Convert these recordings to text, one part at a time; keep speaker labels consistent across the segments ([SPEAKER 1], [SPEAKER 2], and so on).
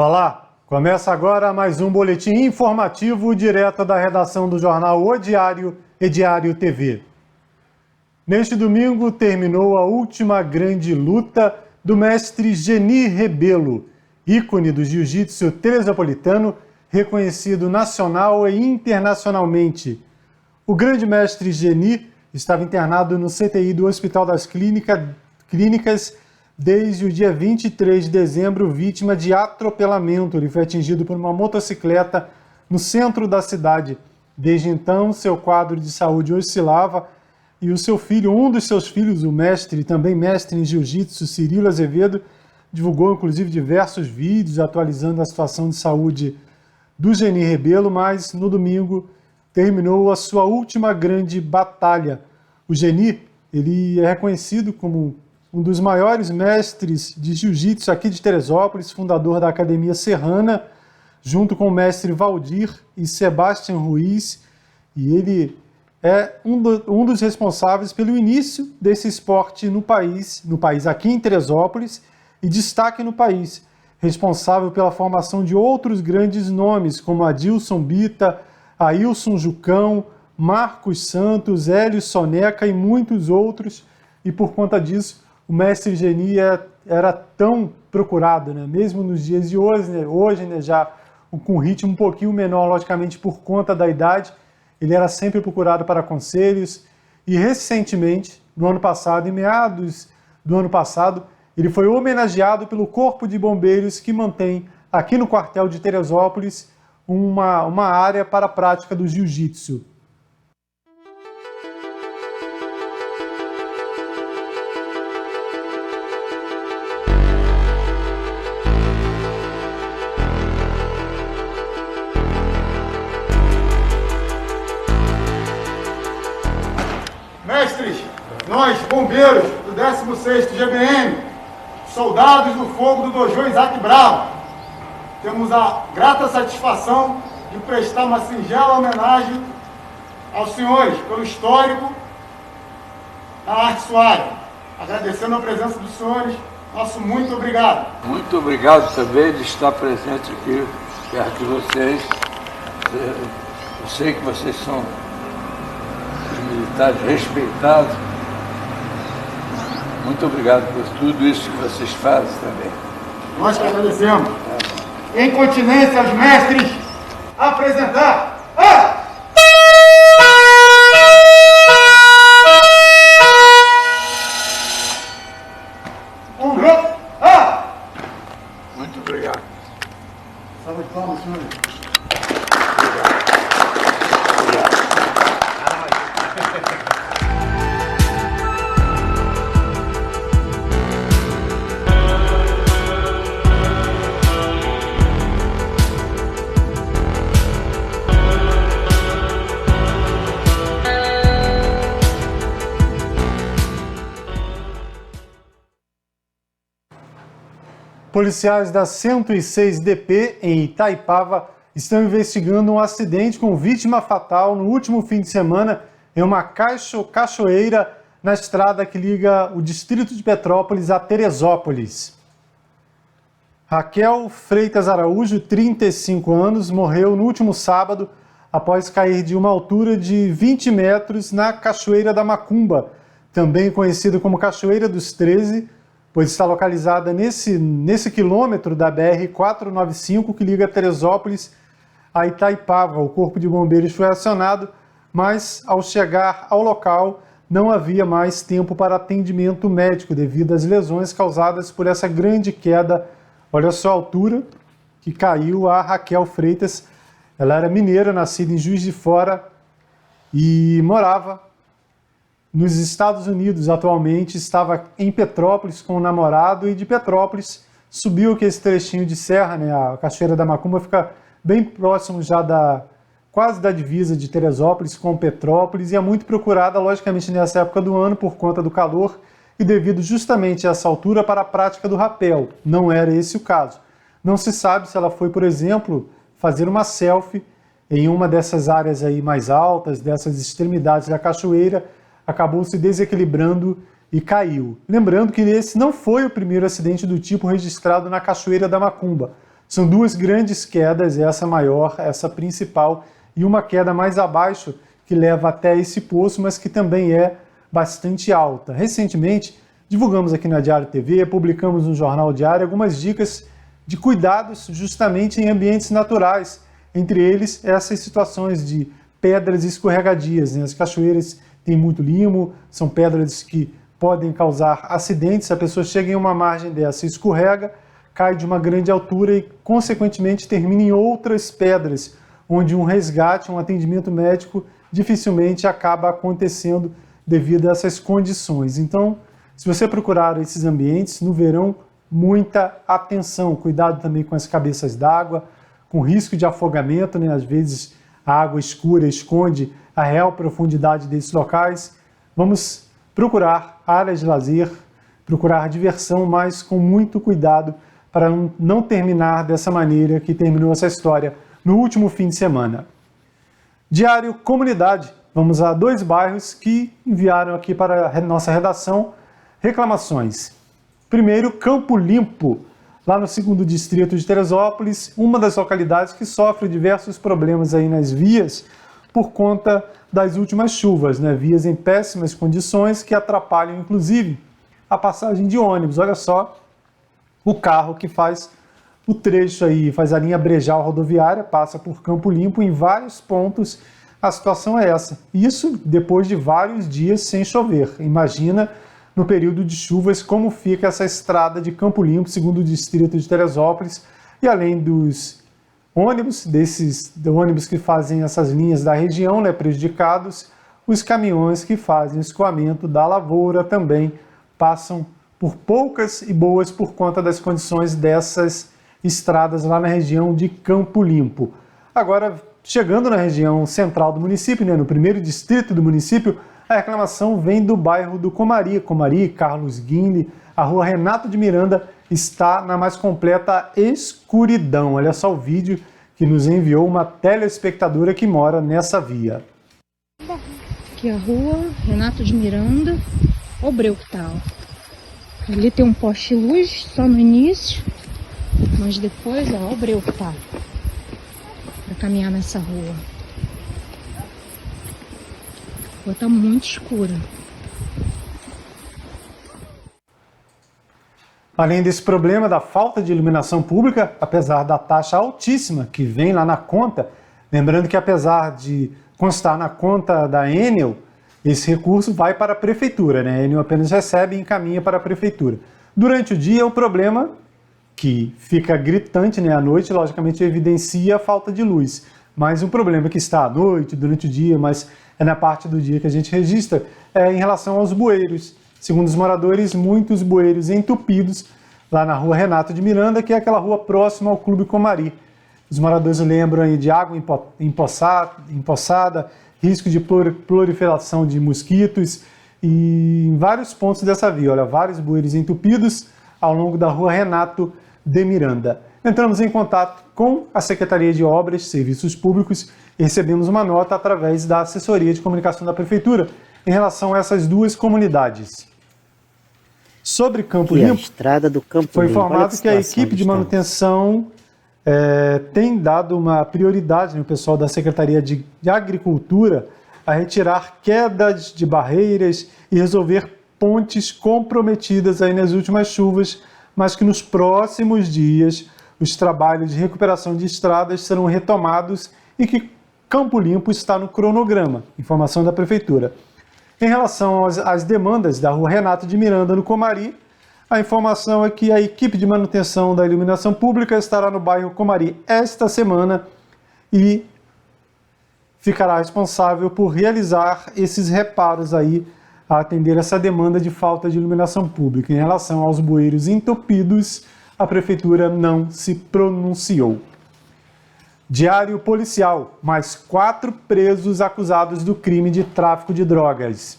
[SPEAKER 1] Olá, começa agora mais um boletim informativo direto da redação do jornal O Diário e Diário TV. Neste domingo terminou a última grande luta do mestre Geni Rebelo, ícone do jiu-jitsu teresopolitano, reconhecido nacional e internacionalmente. O grande mestre Geni estava internado no CTI do Hospital das Clínicas desde o dia 23 de dezembro, vítima de atropelamento. Ele foi atingido por uma motocicleta no centro da cidade. Desde então, seu quadro de saúde oscilava e o seu filho, um dos seus filhos, o mestre, também mestre em jiu-jitsu, Cirilo Azevedo, divulgou inclusive diversos vídeos atualizando a situação de saúde do Geni Rebelo, mas no domingo terminou a sua última grande batalha. O Geni, ele é reconhecido como um dos maiores mestres de jiu-jitsu aqui de Teresópolis, fundador da Academia Serrana, junto com o mestre Valdir e Sebastião Ruiz, e ele é um dos responsáveis pelo início desse esporte no país aqui em Teresópolis, e destaque no país, responsável pela formação de outros grandes nomes, como Adilson Bita, Ailson Jucão, Marcos Santos, Hélio Soneca e muitos outros, e por conta disso, o mestre Geni era tão procurado, né? Mesmo nos dias de hoje, né, já com um ritmo um pouquinho menor, logicamente por conta da idade, ele era sempre procurado para conselhos, e recentemente, no ano passado, em meados do ano passado, ele foi homenageado pelo Corpo de Bombeiros, que mantém aqui no quartel de Teresópolis uma área para a prática do jiu-jitsu.
[SPEAKER 2] Mestres, nós, bombeiros do 16º GBM, soldados do fogo do Dojo Isaac Bravo, temos a grata satisfação de prestar uma singela homenagem aos senhores pelo histórico na arte suave. Agradecendo a presença dos senhores, nosso muito obrigado.
[SPEAKER 3] Muito obrigado também de estar presente aqui perto de vocês. Eu sei que vocês são militares respeitados. Muito obrigado por tudo isso que vocês fazem também.
[SPEAKER 2] Nós que agradecemos. Em continência aos mestres, apresentar
[SPEAKER 3] Muito obrigado.
[SPEAKER 2] Salve de palmas, senhores.
[SPEAKER 1] Policiais da 106DP, em Itaipava, estão investigando um acidente com vítima fatal no último fim de semana em uma cachoeira na estrada que liga o distrito de Petrópolis a Teresópolis. Raquel Freitas Araújo, 35 anos, morreu no último sábado após cair de uma altura de 20 metros na Cachoeira da Macumba, também conhecida como Cachoeira dos 13, pois está localizada nesse quilômetro da BR-495 que liga Teresópolis a Itaipava. O Corpo de Bombeiros foi acionado, mas ao chegar ao local não havia mais tempo para atendimento médico devido às lesões causadas por essa grande queda. Olha só a altura que caiu a Raquel Freitas. Ela era mineira, nascida em Juiz de Fora e morava nos Estados Unidos. Atualmente estava em Petrópolis com o namorado, e de Petrópolis subiu aqui esse trechinho de serra, né? A Cachoeira da Macumba fica bem próximo já quase da divisa de Teresópolis com Petrópolis, e é muito procurada, logicamente, nessa época do ano por conta do calor e devido justamente a essa altura para a prática do rapel. Não era esse o caso. Não se sabe se ela foi, por exemplo, fazer uma selfie em uma dessas áreas aí mais altas, dessas extremidades da cachoeira, acabou se desequilibrando e caiu. Lembrando que esse não foi o primeiro acidente do tipo registrado na Cachoeira da Macumba. São duas grandes quedas, essa maior, essa principal, e uma queda mais abaixo que leva até esse poço, mas que também é bastante alta. Recentemente, divulgamos aqui na Diário TV, publicamos no Jornal Diário algumas dicas de cuidados justamente em ambientes naturais, entre eles essas situações de pedras escorregadias, né? As cachoeiras têm muito limo, são pedras que podem causar acidentes, se a pessoa chega em uma margem dessa e escorrega, cai de uma grande altura e, consequentemente, termina em outras pedras, onde um resgate, um atendimento médico dificilmente acaba acontecendo devido a essas condições. Então, se você procurar esses ambientes, no verão, muita atenção, cuidado também com as cabeças d'água, com risco de afogamento, né? Às vezes a água escura esconde a real profundidade desses locais. Vamos procurar áreas de lazer, procurar diversão, mas com muito cuidado para não terminar dessa maneira que terminou essa história no último fim de semana. Diário Comunidade. Vamos a 2 bairros que enviaram aqui para a nossa redação reclamações. Primeiro, Campo Limpo, lá no 2º Distrito de Teresópolis, uma das localidades que sofre diversos problemas aí nas vias por conta das últimas chuvas, né? Vias em péssimas condições que atrapalham, inclusive, a passagem de ônibus. Olha só, o carro que faz o trecho aí, faz a linha Brejal rodoviária, passa por Campo Limpo em vários pontos. A situação é essa. Isso depois de vários dias sem chover. Imagina no período de chuvas como fica essa estrada de Campo Limpo, 2º Distrito de Teresópolis, e além dos ônibus, desses ônibus que fazem essas linhas da região, né, prejudicados, os caminhões que fazem o escoamento da lavoura também passam por poucas e boas por conta das condições dessas estradas lá na região de Campo Limpo. Agora, chegando na região central do município, né, no 1º distrito do município, a reclamação vem do bairro do Comari, Carlos Guinle. A rua Renato de Miranda está na mais completa escuridão. Olha só o vídeo que nos enviou uma telespectadora que mora nessa via.
[SPEAKER 4] Aqui a rua Renato de Miranda, o breu que tá, ó. Ali tem um poste de luz só no início, mas depois, ó, o breu que tá pra caminhar nessa rua. A rua tá muito escura.
[SPEAKER 1] Além desse problema da falta de iluminação pública, apesar da taxa altíssima que vem lá na conta, lembrando que apesar de constar na conta da Enel, esse recurso vai para a prefeitura, né? A Enel apenas recebe e encaminha para a prefeitura. Durante o dia, o problema que fica gritante, né? À noite, logicamente, evidencia a falta de luz. Mas um problema que está à noite, durante o dia, mas é na parte do dia que a gente registra, é em relação aos bueiros. Segundo os moradores, muitos bueiros entupidos lá na rua Renato de Miranda, que é aquela rua próxima ao Clube Comari. Os moradores lembram aí de água empoçada, risco de proliferação de mosquitos e em vários pontos dessa via. Olha, vários bueiros entupidos ao longo da rua Renato de Miranda. Entramos em contato com a Secretaria de Obras e Serviços Públicos e recebemos uma nota através da Assessoria de Comunicação da Prefeitura em relação a essas duas comunidades. Sobre Campo Limpo, foi informado que a equipe de manutenção tem dado uma prioridade no pessoal da Secretaria de Agricultura a retirar quedas de barreiras e resolver pontes comprometidas aí nas últimas chuvas, mas que nos próximos dias os trabalhos de recuperação de estradas serão retomados e que Campo Limpo está no cronograma, informação da Prefeitura. Em relação às demandas da rua Renato de Miranda, no Comari, a informação é que a equipe de manutenção da iluminação pública estará no bairro Comari esta semana e ficará responsável por realizar esses reparos aí a atender essa demanda de falta de iluminação pública. Em relação aos bueiros entupidos, a Prefeitura não se pronunciou. Diário Policial, mais 4 presos acusados do crime de tráfico de drogas.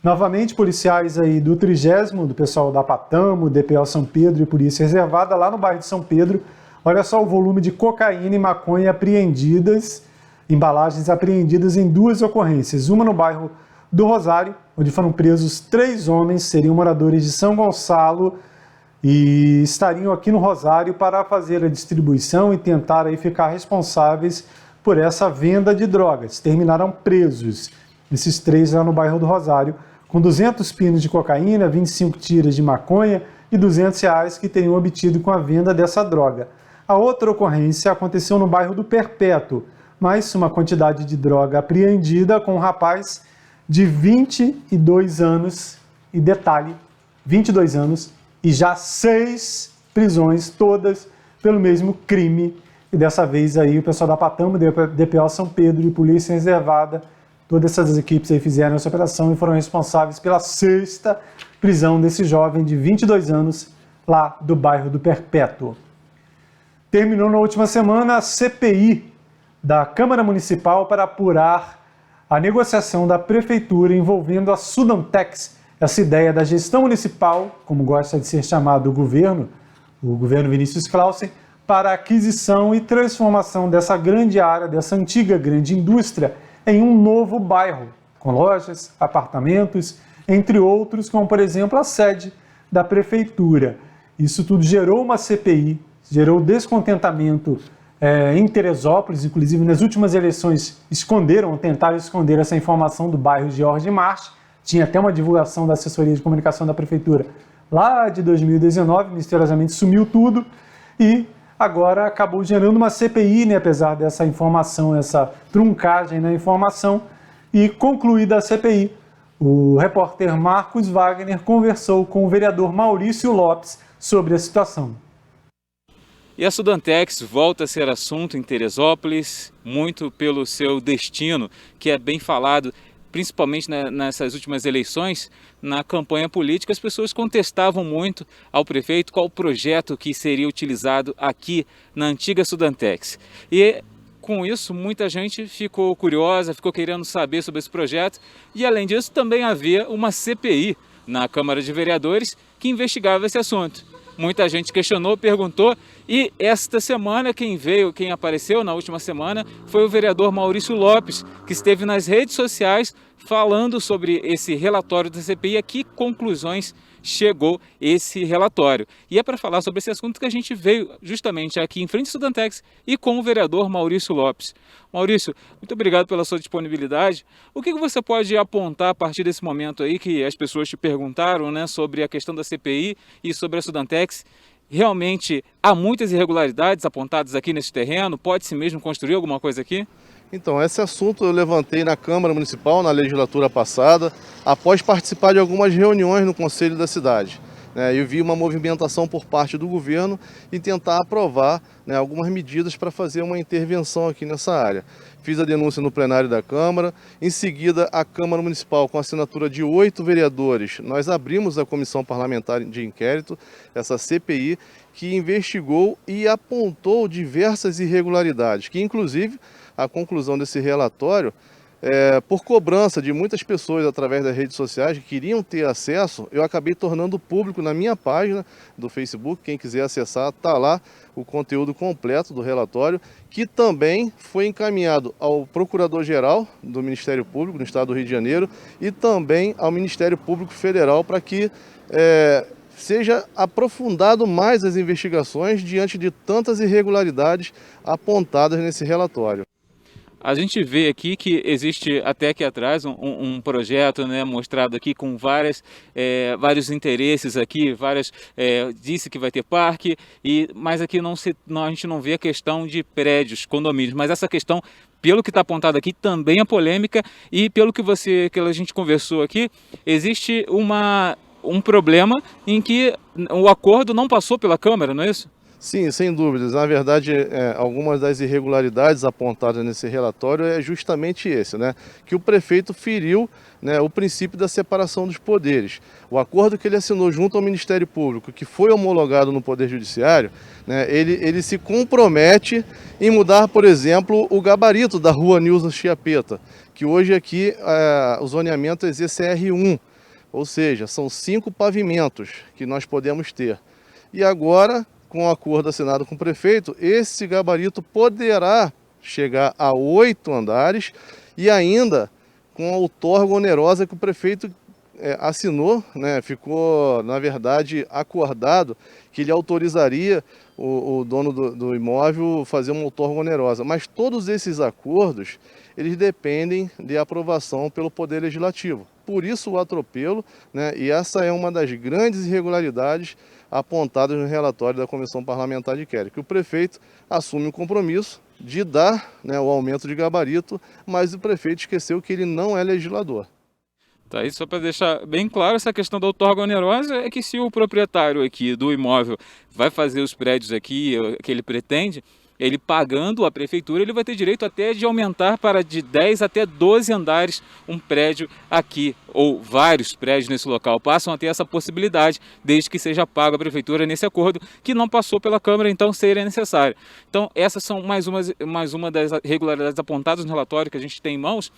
[SPEAKER 1] Novamente, policiais aí do 30º, do pessoal da Patamo, DPO São Pedro e Polícia Reservada, lá no bairro de São Pedro. Olha só o volume de cocaína e maconha apreendidas, embalagens apreendidas em 2 ocorrências. Uma no bairro do Rosário, onde foram presos 3 homens, seriam moradores de São Gonçalo, e estariam aqui no Rosário para fazer a distribuição e tentar aí ficar responsáveis por essa venda de drogas. Terminaram presos, esses 3 lá no bairro do Rosário, com 200 pinos de cocaína, 25 tiras de maconha e R$200 que teriam obtido com a venda dessa droga. A outra ocorrência aconteceu no bairro do Perpétuo, mais uma quantidade de droga apreendida com um rapaz de 22 anos, e detalhe, 22 anos, e já 6 prisões, todas pelo mesmo crime. E dessa vez aí o pessoal da Patamo, DPO São Pedro e Polícia Reservada, todas essas equipes aí fizeram essa operação e foram responsáveis pela 6ª prisão desse jovem de 22 anos lá do bairro do Perpétuo. Terminou na última semana a CPI da Câmara Municipal para apurar a negociação da Prefeitura envolvendo a Sudantex, essa ideia da gestão municipal, como gosta de ser chamado o governo Vinícius Clausen, para a aquisição e transformação dessa grande área, dessa antiga grande indústria, em um novo bairro, com lojas, apartamentos, entre outros, como por exemplo a sede da Prefeitura. Isso tudo gerou uma CPI, gerou descontentamento em Teresópolis, inclusive nas últimas eleições tentaram esconder essa informação do bairro Jorge March. Tinha até uma divulgação da assessoria de comunicação da Prefeitura lá de 2019, misteriosamente sumiu tudo e agora acabou gerando uma CPI, né, apesar dessa informação, essa truncagem na informação, e concluída a CPI, o repórter Marcos Wagner conversou com o vereador Maurício Lopes sobre a situação.
[SPEAKER 5] E a Sudantex volta a ser assunto em Teresópolis, muito pelo seu destino, que é bem falado, principalmente nessas últimas eleições. Na campanha política, as pessoas contestavam muito ao prefeito qual o projeto que seria utilizado aqui na antiga Sudantex. E com isso, muita gente ficou curiosa, ficou querendo saber sobre esse projeto. E além disso, também havia uma CPI na Câmara de Vereadores que investigava esse assunto. Muita gente questionou, perguntou, e esta semana quem apareceu na última semana foi o vereador Maurício Lopes, que esteve nas redes sociais falando sobre esse relatório da CPI, a que conclusões chegou esse relatório. E é para falar sobre esse assunto que a gente veio justamente aqui em frente ao Sudantex e com o vereador Maurício Lopes. Maurício, muito obrigado pela sua disponibilidade. O que você pode apontar a partir desse momento aí que as pessoas te perguntaram, né, sobre a questão da CPI e sobre a Sudantex? Realmente há muitas irregularidades apontadas aqui nesse terreno? Pode-se mesmo construir alguma coisa aqui?
[SPEAKER 6] Então, esse assunto eu levantei na Câmara Municipal, na legislatura passada, após participar de algumas reuniões no Conselho da cidade. Eu vi uma movimentação por parte do governo em tentar aprovar algumas medidas para fazer uma intervenção aqui nessa área. Fiz a denúncia no plenário da Câmara, em seguida a Câmara Municipal, com a assinatura de 8 vereadores, nós abrimos a Comissão Parlamentar de Inquérito, essa CPI, que investigou e apontou diversas irregularidades, que inclusive a conclusão desse relatório, por cobrança de muitas pessoas através das redes sociais que queriam ter acesso, eu acabei tornando público na minha página do Facebook. Quem quiser acessar, está lá o conteúdo completo do relatório, que também foi encaminhado ao Procurador-Geral do Ministério Público do Estado do Rio de Janeiro e também ao Ministério Público Federal para que seja aprofundado mais as investigações diante de tantas irregularidades apontadas nesse relatório.
[SPEAKER 5] A gente vê aqui que existe até aqui atrás um projeto, né, mostrado aqui com vários interesses aqui, disse que vai ter parque, mas aqui a gente não vê a questão de prédios, condomínios, mas essa questão, pelo que está apontado aqui, também é polêmica e pelo que a gente conversou aqui, existe um problema em que o acordo não passou pela Câmara, não é isso?
[SPEAKER 6] Sim, sem dúvidas. Na verdade, algumas das irregularidades apontadas nesse relatório é justamente esse, que o prefeito feriu o princípio da separação dos poderes. O acordo que ele assinou junto ao Ministério Público, que foi homologado no Poder Judiciário, ele se compromete em mudar, por exemplo, o gabarito da rua Nilson Chiapeta, que hoje aqui o zoneamento é ZCR1, ou seja, são 5 pavimentos que nós podemos ter. E agora, com o acordo assinado com o prefeito, esse gabarito poderá chegar a 8 andares e ainda com a outorga onerosa que o prefeito assinou, né, ficou, na verdade, acordado que ele autorizaria o dono do imóvel fazer uma outorga onerosa. Mas todos esses acordos, eles dependem de aprovação pelo Poder Legislativo. Por isso o atropelo, né, e essa é uma das grandes irregularidades apontadas no relatório da Comissão Parlamentar de Inquérito, que o prefeito assume o compromisso de dar, né, o aumento de gabarito, mas o prefeito esqueceu que ele não é legislador.
[SPEAKER 5] Tá aí, só para deixar bem claro, essa questão da outorga onerosa é que se o proprietário aqui do imóvel vai fazer os prédios aqui que ele pretende, ele pagando a prefeitura, ele vai ter direito até de aumentar para de 10 até 12 andares um prédio aqui, ou vários prédios nesse local, passam a ter essa possibilidade, desde que seja pago a prefeitura nesse acordo, que não passou pela Câmara, então seria necessário. Então essas são mais uma das irregularidades apontadas no relatório que a gente tem em mãos.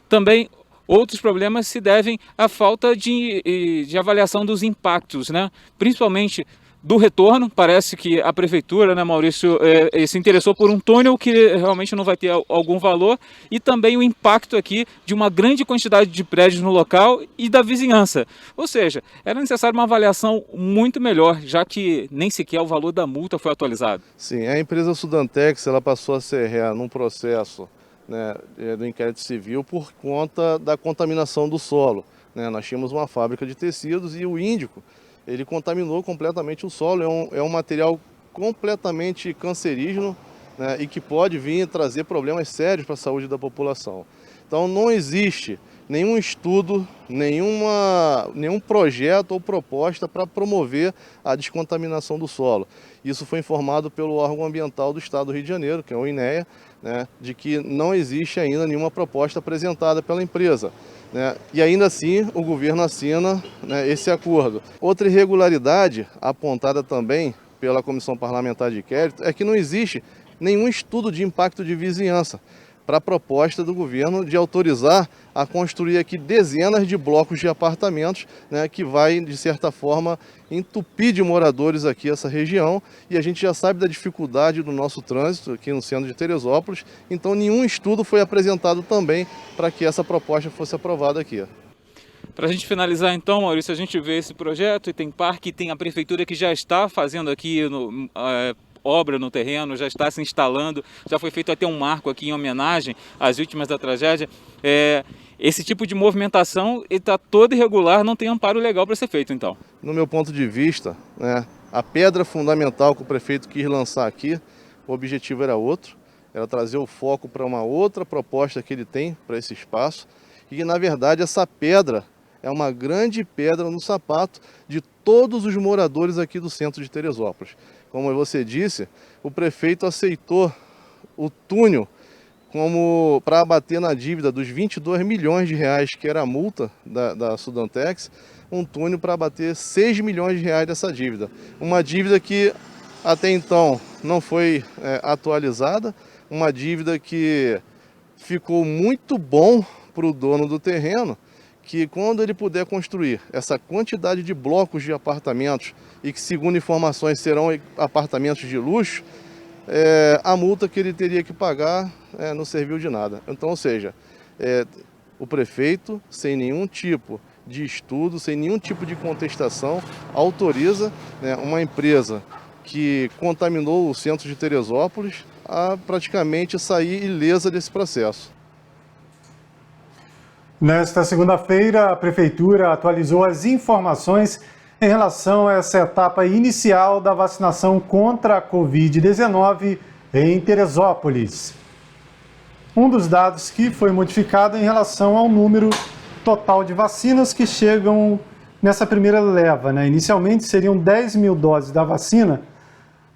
[SPEAKER 5] Também outros problemas se devem à falta de avaliação dos impactos, né? Principalmente do retorno. Parece que a prefeitura, né, Maurício, se interessou por um túnel que realmente não vai ter algum valor, e também o impacto aqui de uma grande quantidade de prédios no local e da vizinhança. Ou seja, era necessário uma avaliação muito melhor, já que nem sequer o valor da multa foi atualizado.
[SPEAKER 6] Sim, a empresa Sudantex, ela passou a ser réu num processo, né, do inquérito civil por conta da contaminação do solo, né? Nós tínhamos uma fábrica de tecidos e o índico, ele contaminou completamente o solo, é um material completamente cancerígeno, né, e que pode vir trazer problemas sérios para a saúde da população. Então não existe nenhum estudo, nenhum projeto ou proposta para promover a descontaminação do solo. Isso foi informado pelo órgão ambiental do Estado do Rio de Janeiro, que é o INEA, né, de que não existe ainda nenhuma proposta apresentada pela empresa, né, e ainda assim o governo assina, né, esse acordo. Outra irregularidade apontada também pela Comissão Parlamentar de Inquérito é que não existe nenhum estudo de impacto de vizinhança para a proposta do governo de autorizar a construir aqui dezenas de blocos de apartamentos, né, que vai, de certa forma, entupir de moradores aqui essa região, e a gente já sabe da dificuldade do nosso trânsito aqui no centro de Teresópolis, então nenhum estudo foi apresentado também para que essa proposta fosse aprovada aqui.
[SPEAKER 5] Para a gente finalizar então, Maurício, a gente vê esse projeto e tem parque, tem a prefeitura que já está fazendo aqui obra no terreno, já está se instalando, já foi feito até um marco aqui em homenagem às vítimas da tragédia. Esse tipo de movimentação está todo irregular, não tem amparo legal para ser feito então.
[SPEAKER 6] No meu ponto de vista, né, a pedra fundamental que o prefeito quis lançar aqui, o objetivo era outro, era trazer o foco para uma outra proposta que ele tem para esse espaço, e na verdade essa pedra é uma grande pedra no sapato de todos os moradores aqui do centro de Teresópolis. Como você disse, o prefeito aceitou o túnel como para abater na dívida dos 22 milhões de reais que era a multa da Sudantex, um túnel para abater 6 milhões de reais dessa dívida. Uma dívida que até então não foi atualizada, uma dívida que ficou muito bom para o dono do terreno, que quando ele puder construir essa quantidade de blocos de apartamentos e que, segundo informações, serão apartamentos de luxo, a multa que ele teria que pagar não serviu de nada. Então, ou seja, o prefeito, sem nenhum tipo de estudo, sem nenhum tipo de contestação, autoriza, né, uma empresa que contaminou o centro de Teresópolis a praticamente sair ilesa desse processo.
[SPEAKER 1] Nesta segunda-feira, a Prefeitura atualizou as informações em relação a essa etapa inicial da vacinação contra a Covid-19 em Teresópolis. Um dos dados que foi modificado em relação ao número total de vacinas que chegam nessa primeira leva, né? Inicialmente seriam 10 mil doses da vacina,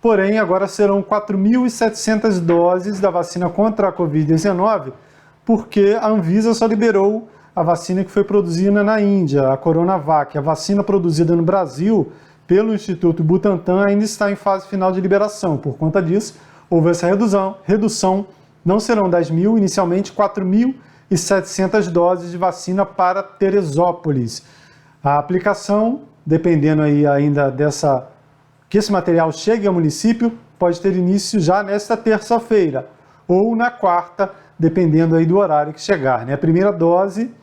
[SPEAKER 1] porém agora serão 4.700 doses da vacina contra a Covid-19, porque a Anvisa só liberou a vacina que foi produzida na Índia, a Coronavac. A vacina produzida no Brasil pelo Instituto Butantan ainda está em fase final de liberação. Por conta disso, houve essa redução. Não serão 10 mil, inicialmente 4.700 doses de vacina para Teresópolis. A aplicação, dependendo aí ainda que esse material chegue ao município, pode ter início já nesta terça-feira ou na quarta, dependendo aí do horário que chegar, né? A primeira dose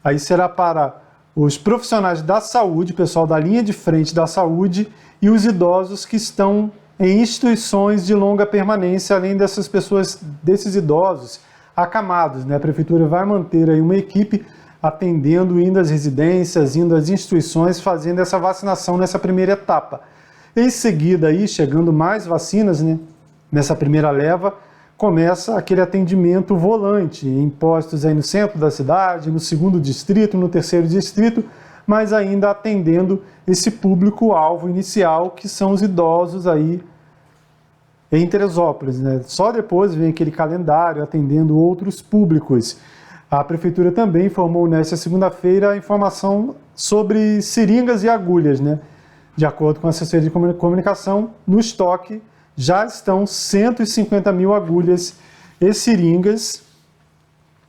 [SPEAKER 1] aí será para os profissionais da saúde, pessoal da linha de frente da saúde e os idosos que estão em instituições de longa permanência, além dessas pessoas, desses idosos acamados, né? A prefeitura vai manter aí uma equipe atendendo, indo às residências, indo às instituições, fazendo essa vacinação nessa primeira etapa. Em seguida, aí, chegando mais vacinas, né? Nessa primeira leva, começa aquele atendimento volante em postos aí no centro da cidade, no segundo distrito, no terceiro distrito, mas ainda atendendo esse público-alvo inicial, que são os idosos aí em Teresópolis, né? Só depois vem aquele calendário atendendo outros públicos. A Prefeitura também informou nesta segunda-feira a informação sobre seringas e agulhas, né? De acordo com a assessoria de comunicação, no estoque já estão 150 mil agulhas e seringas,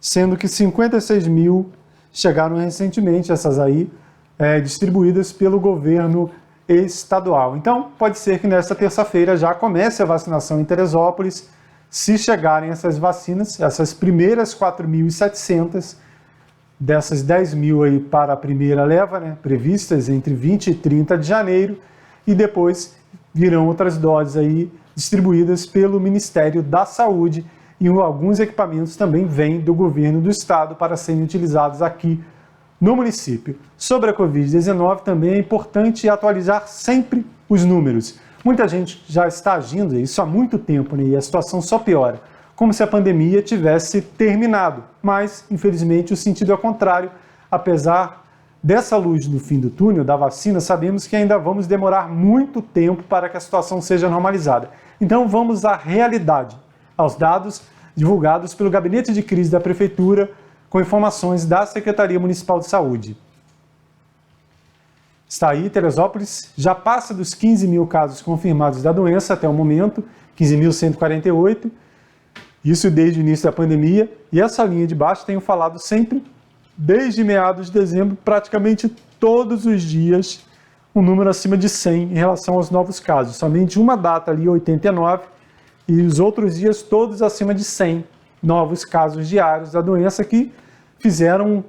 [SPEAKER 1] sendo que 56 mil chegaram recentemente, essas aí, distribuídas pelo governo estadual. Então, pode ser que nesta terça-feira já comece a vacinação em Teresópolis, se chegarem essas vacinas, essas primeiras 4.700, dessas 10 mil aí para a primeira leva, né, previstas entre 20 e 30 de janeiro, e depois virão outras doses aí distribuídas pelo Ministério da Saúde, e alguns equipamentos também vêm do governo do estado para serem utilizados aqui no município. Sobre a Covid-19 também é importante atualizar sempre os números. Muita gente já está agindo, isso há muito tempo, né, e a situação só piora, como se a pandemia tivesse terminado. Mas, infelizmente, o sentido é o contrário. Apesar dessa luz no fim do túnel, da vacina, sabemos que ainda vamos demorar muito tempo para que a situação seja normalizada. Então, vamos à realidade, aos dados divulgados pelo Gabinete de Crise da Prefeitura, com informações da Secretaria Municipal de Saúde. Está aí, Teresópolis já passa dos 15 mil casos confirmados da doença até o momento, 15.148, isso desde o início da pandemia, e essa linha de baixo tenho falado sempre, desde meados de dezembro, praticamente todos os dias, um número acima de 100 em relação aos novos casos. Somente uma data ali, 89, e os outros dias todos acima de 100 novos casos diários da doença que chegaram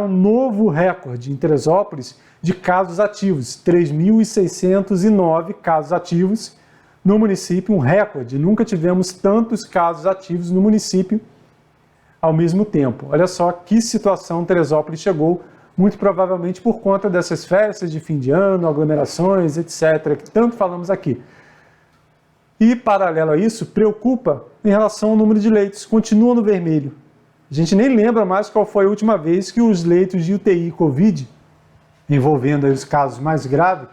[SPEAKER 1] a um novo recorde em Teresópolis de casos ativos, 3.609 casos ativos no município, um recorde. Nunca tivemos tantos casos ativos no município ao mesmo tempo. Olha só que situação Teresópolis chegou, muito provavelmente por conta dessas festas de fim de ano, aglomerações, etc., que tanto falamos aqui. E, paralelo a isso, preocupa em relação ao número de leitos, continua no vermelho. A gente nem lembra mais qual foi a última vez que os leitos de UTI Covid, envolvendo aí os casos mais graves,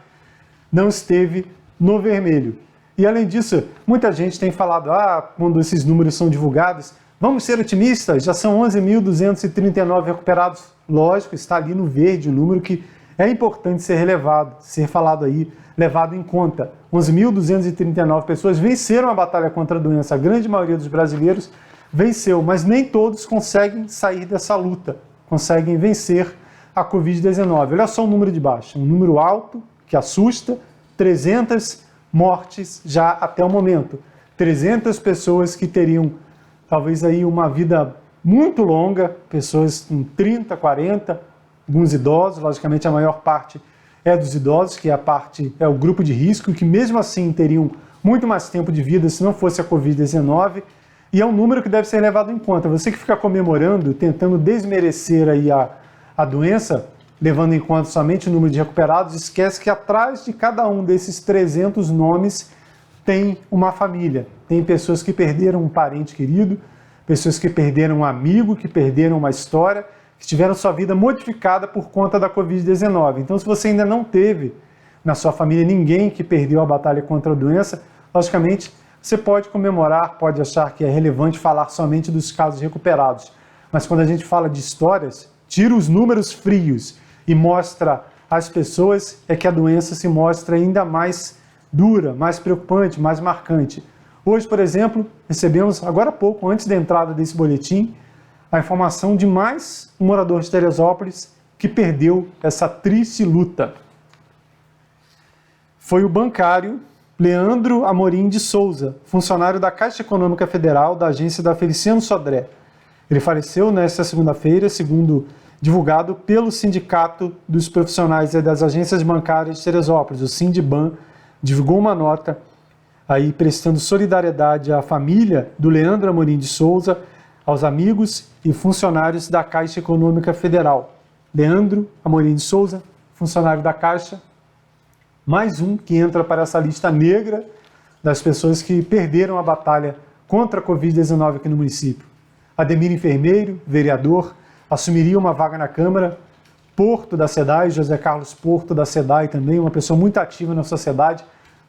[SPEAKER 1] não esteve no vermelho. E, além disso, muita gente tem falado, quando esses números são divulgados, vamos ser otimistas, já são 11.239 recuperados. Lógico, está ali no verde o número que é importante ser falado aí, levado em conta. 11.239 pessoas venceram a batalha contra a doença, a grande maioria dos brasileiros venceu, mas nem todos conseguem sair dessa luta, conseguem vencer a Covid-19. Olha só o número de baixo, um número alto, que assusta, 300 mortes já até o momento. 300 pessoas que teriam talvez aí uma vida muito longa, pessoas com 30, 40, alguns idosos, logicamente a maior parte é dos idosos, que é o grupo de risco, que mesmo assim teriam muito mais tempo de vida se não fosse a Covid-19, e é um número que deve ser levado em conta. Você que fica comemorando, tentando desmerecer aí a doença, levando em conta somente o número de recuperados, esquece que atrás de cada um desses 300 nomes tem uma família, tem pessoas que perderam um parente querido, pessoas que perderam um amigo, que perderam uma história, que tiveram sua vida modificada por conta da Covid-19. Então, se você ainda não teve na sua família ninguém que perdeu a batalha contra a doença, logicamente, você pode comemorar, pode achar que é relevante falar somente dos casos recuperados. Mas quando a gente fala de histórias, tira os números frios e mostra às pessoas, é que a doença se mostra ainda mais dura, mais preocupante, mais marcante. Hoje, por exemplo, recebemos, agora há pouco, antes da entrada desse boletim, a informação de mais um morador de Teresópolis que perdeu essa triste luta. Foi o bancário Leandro Amorim de Souza, funcionário da Caixa Econômica Federal, da agência da Feliciano Sodré. Ele faleceu nesta segunda-feira, segundo divulgado pelo Sindicato dos Profissionais das Agências Bancárias de Teresópolis, o Sindiban, divulgou uma nota aí prestando solidariedade à família do Leandro Amorim de Souza, aos amigos e funcionários da Caixa Econômica Federal. Leandro Amorim de Souza, funcionário da Caixa, mais um que entra para essa lista negra das pessoas que perderam a batalha contra a Covid-19 aqui no município. Ademir Enfermeiro, vereador, assumiria uma vaga na Câmara. Porto da SEDAI, José Carlos Porto da SEDAI também, uma pessoa muito ativa na sociedade,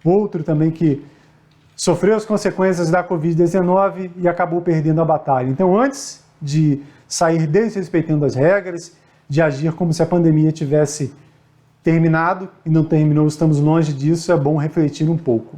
[SPEAKER 1] outro também que sofreu as consequências da Covid-19 e acabou perdendo a batalha. Então, antes de sair desrespeitando as regras, de agir como se a pandemia tivesse terminado e não terminou, estamos longe disso, é bom refletir um pouco.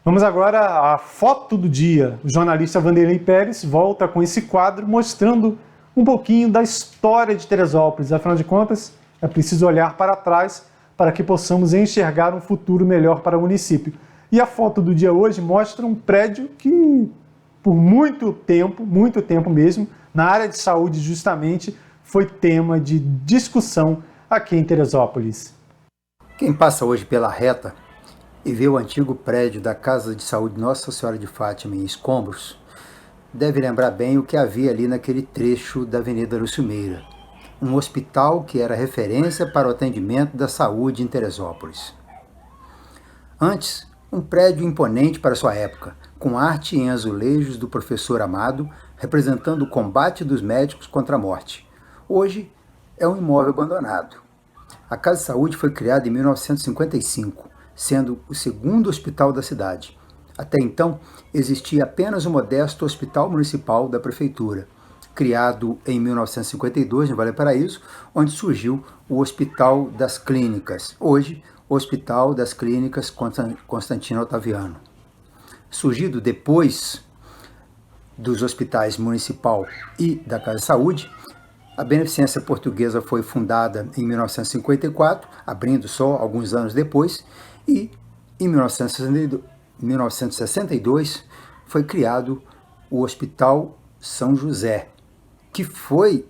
[SPEAKER 1] Vamos agora à foto do dia. O jornalista Vanderlei Pérez volta com esse quadro mostrando um pouquinho da história de Teresópolis. Afinal de contas, é preciso olhar para trás para que possamos enxergar um futuro melhor para o município. E a foto do dia hoje mostra um prédio que, por muito tempo mesmo, na área de saúde justamente, foi tema de discussão aqui em Teresópolis.
[SPEAKER 7] Quem passa hoje pela reta e vê o antigo prédio da Casa de Saúde Nossa Senhora de Fátima em escombros, deve lembrar bem o que havia ali naquele trecho da Avenida Lúcio Meira, um hospital que era referência para o atendimento da saúde em Teresópolis. Antes, um prédio imponente para sua época, com arte em azulejos do professor Amado, representando o combate dos médicos contra a morte. Hoje, é um imóvel abandonado. A Casa de Saúde foi criada em 1955, sendo o segundo hospital da cidade. Até então, existia apenas o modesto Hospital Municipal da Prefeitura, criado em 1952 em Valparaíso, onde surgiu o Hospital das Clínicas, hoje o Hospital das Clínicas Constantino Otaviano. Surgido depois dos hospitais municipal e da Casa de Saúde, a Beneficência Portuguesa foi fundada em 1954, abrindo só alguns anos depois, e em 1962 foi criado o Hospital São José, que foi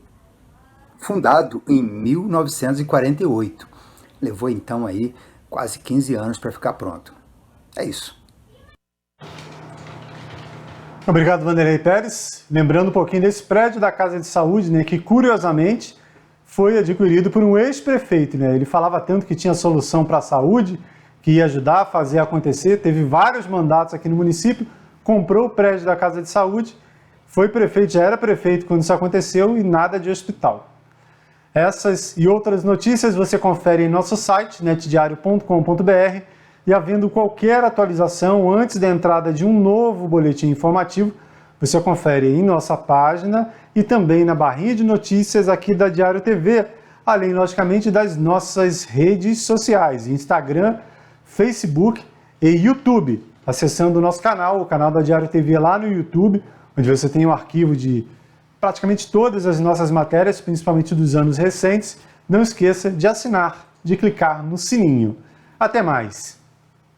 [SPEAKER 7] fundado em 1948. Levou então aí quase 15 anos para ficar pronto. É isso.
[SPEAKER 1] Obrigado, Vanderlei Pérez. Lembrando um pouquinho desse prédio da Casa de Saúde, né, que curiosamente foi adquirido por um ex-prefeito, né? Ele falava tanto que tinha solução para a saúde, que ia ajudar a fazer acontecer, teve vários mandatos aqui no município, comprou o prédio da Casa de Saúde, foi prefeito, já era prefeito quando isso aconteceu e nada de hospital. Essas e outras notícias você confere em nosso site, netdiario.com.br, e havendo qualquer atualização antes da entrada de um novo boletim informativo, você confere em nossa página e também na barrinha de notícias aqui da Diário TV, além, logicamente, das nossas redes sociais, Instagram, Facebook e YouTube. Acessando o nosso canal, o canal da Diário TV lá no YouTube, onde você tem um arquivo de praticamente todas as nossas matérias, principalmente dos anos recentes. Não esqueça de assinar, de clicar no sininho. Até mais!